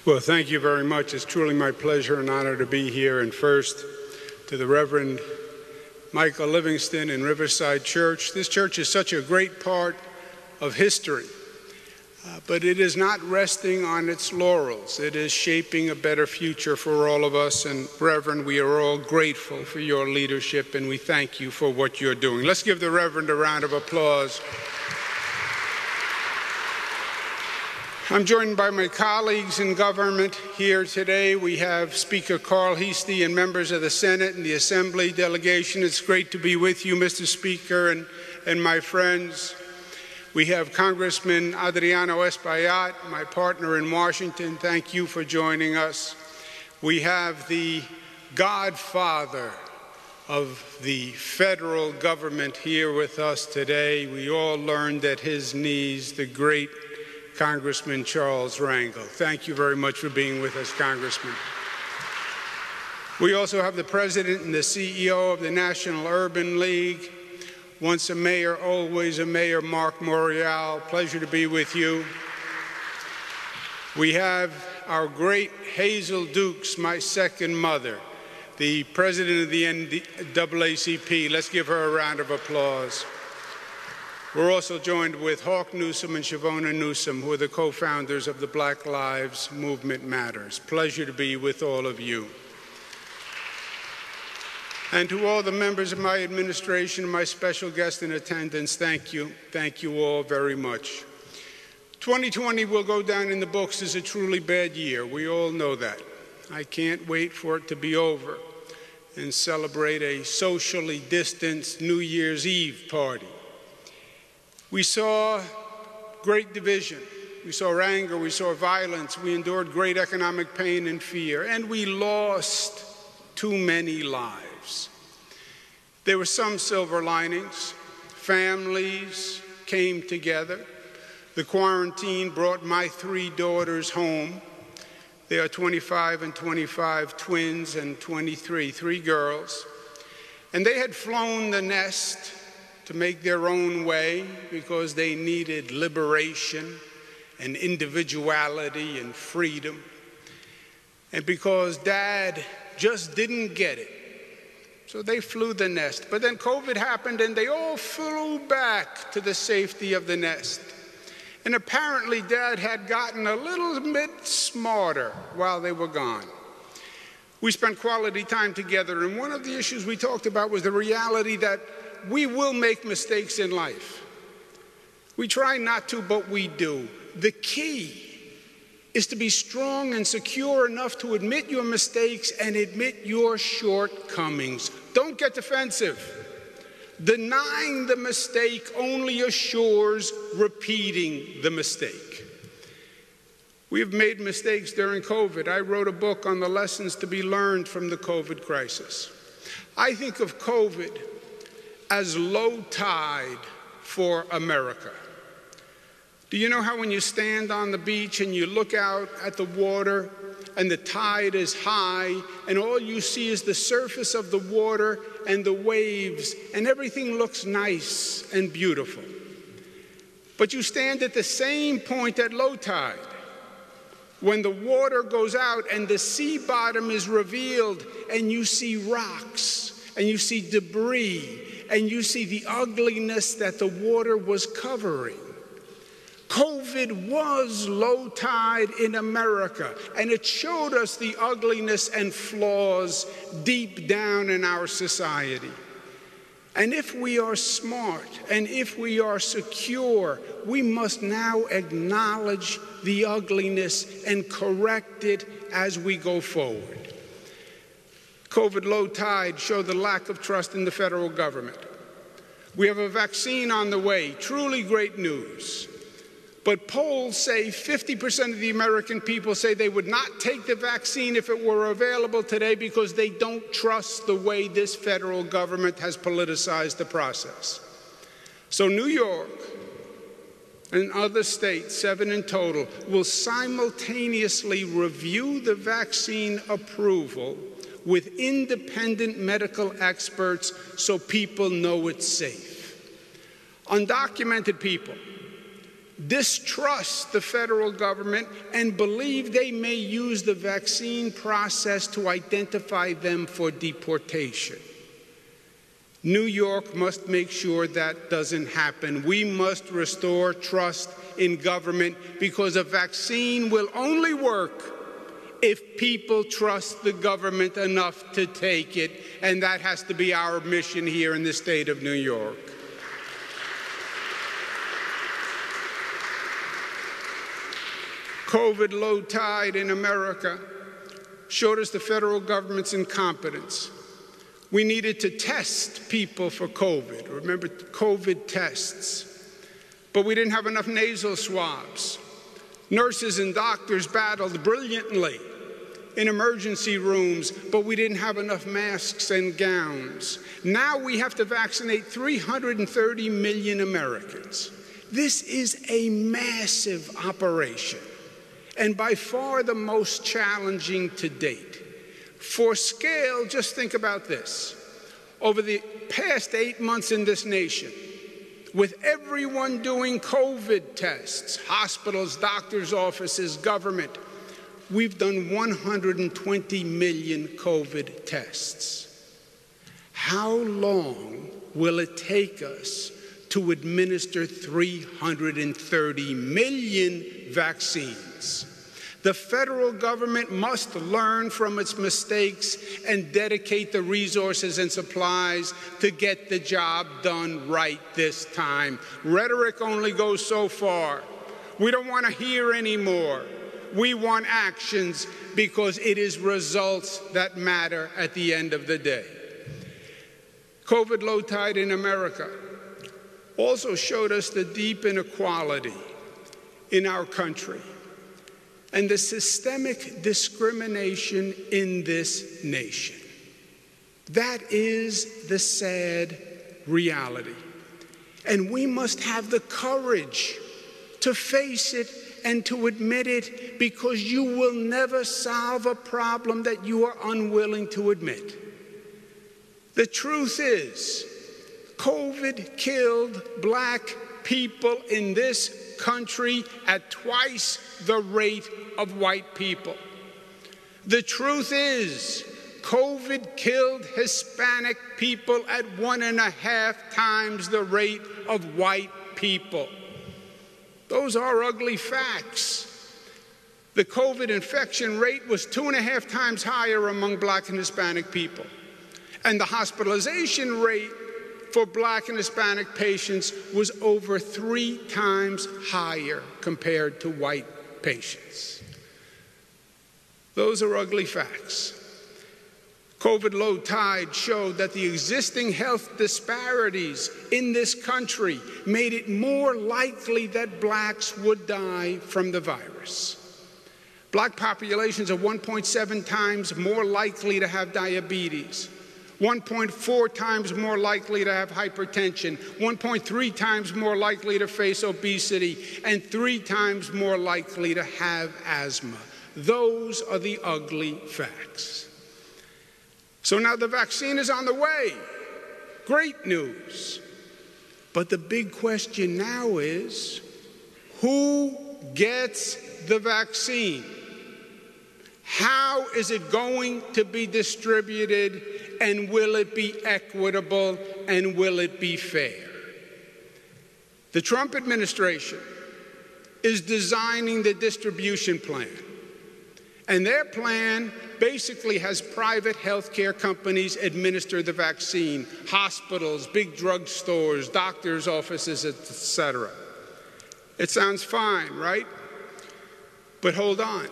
Well, thank you very much. It's truly my pleasure and honor to be here. And first, to the Reverend Michael Livingston in Riverside Church. This church is such a great part of history, but it is not resting on its laurels. It is shaping a better future for all of us. And Reverend, we are all grateful for your leadership, and we thank you for what you're doing. Let's give the Reverend a round of applause. I'm joined by my colleagues in government here today. We have Speaker Carl Heastie and members of the Senate and the Assembly delegation. It's great to be with you, Mr. Speaker, and my friends. We have Congressman Adriano Espaillat, my partner in Washington. Thank you for joining us. We have the godfather of the federal government here with us today. We all learned at his knees, the great Congressman Charles Rangel. Thank you very much for being with us, Congressman. We also have the President and the CEO of the National Urban League. Once a mayor, always a mayor, Mark Morial. Pleasure to be with you. We have our great Hazel Dukes, my second mother, the President of the NAACP. Let's give her a round of applause. We're also joined with Hawk Newsom and Shavona Newsom, who are the co-founders of the Black Lives Movement Matters. Pleasure to be with all of you. And to all the members of my administration, my special guests in attendance, thank you. Thank you all very much. 2020 will go down in the books as a truly bad year. We all know that. I can't wait for it to be over and celebrate a socially distanced New Year's Eve party. We saw great division. We saw anger. We saw violence. We endured great economic pain and fear. And we lost too many lives. There were some silver linings. Families came together. The quarantine brought my 3 daughters home. They are 25 and 25, twins, and 23, 3 girls. And they had flown the nest to make their own way because they needed liberation and individuality and freedom, and because Dad just didn't get it. So they flew the nest. But then COVID happened and they all flew back to the safety of the nest. And apparently Dad had gotten a little bit smarter while they were gone. We spent quality time together, and one of the issues we talked about was the reality that we will make mistakes in life. We try not to, but we do. The key is to be strong and secure enough to admit your mistakes and admit your shortcomings. Don't get defensive. Denying the mistake only assures repeating the mistake. We have made mistakes during COVID. I wrote a book on the lessons to be learned from the COVID crisis. I think of COVID as low tide for America. Do you know how when you stand on the beach and you look out at the water and the tide is high and all you see is the surface of the water and the waves and everything looks nice and beautiful? But you stand at the same point at low tide when the water goes out and the sea bottom is revealed and you see rocks and you see debris and you see the ugliness that the water was covering. COVID was low tide in America, and it showed us the ugliness and flaws deep down in our society. And if we are smart and if we are secure, we must now acknowledge the ugliness and correct it as we go forward. COVID low tide showed the lack of trust in the federal government. We have a vaccine on the way, truly great news. But polls say 50% of the American people say they would not take the vaccine if it were available today because they don't trust the way this federal government has politicized the process. So New York and other states, 7 in total, will simultaneously review the vaccine approval with independent medical experts so people know it's safe. Undocumented people distrust the federal government, and believe they may use the vaccine process to identify them for deportation. New York must make sure that doesn't happen. We must restore trust in government, because a vaccine will only work if people trust the government enough to take it, and that has to be our mission here in the state of New York. COVID low tide in America showed us the federal government's incompetence. We needed to test people for COVID. Remember, COVID tests. But we didn't have enough nasal swabs. Nurses and doctors battled brilliantly in emergency rooms, but we didn't have enough masks and gowns. Now we have to vaccinate 330 million Americans. This is a massive operation, and by far the most challenging to date. For scale, just think about this. Over the past 8 months in this nation, with everyone doing COVID tests, hospitals, doctors' offices, government, we've done 120 million COVID tests. How long will it take us to administer 330 million vaccines? The federal government must learn from its mistakes and dedicate the resources and supplies to get the job done right this time. Rhetoric only goes so far. We don't want to hear anymore. We want actions, because it is results that matter at the end of the day. COVID low tide in America also showed us the deep inequality in our country and the systemic discrimination in this nation. That is the sad reality. And we must have the courage to face it and to admit it, because you will never solve a problem that you are unwilling to admit. The truth is, COVID killed black people in this country at twice the rate of white people. The truth is, COVID killed Hispanic people at 1.5 times the rate of white people. Those are ugly facts. The COVID infection rate was 2.5 times higher among black and Hispanic people. And the hospitalization rate for black and Hispanic patients was over 3 times higher compared to white patients. Those are ugly facts. COVID low tide showed that the existing health disparities in this country made it more likely that blacks would die from the virus. Black populations are 1.7 times more likely to have diabetes, 1.4 times more likely to have hypertension, 1.3 times more likely to face obesity, and 3 times more likely to have asthma. Those are the ugly facts. So now the vaccine is on the way. Great news. But the big question now is, who gets the vaccine? How is it going to be distributed, and will it be equitable, and will it be fair? The Trump administration is designing the distribution plan. And their plan basically has private health care companies administer the vaccine, hospitals, big drugstores, doctors' offices, etc. It sounds fine, right? But hold on.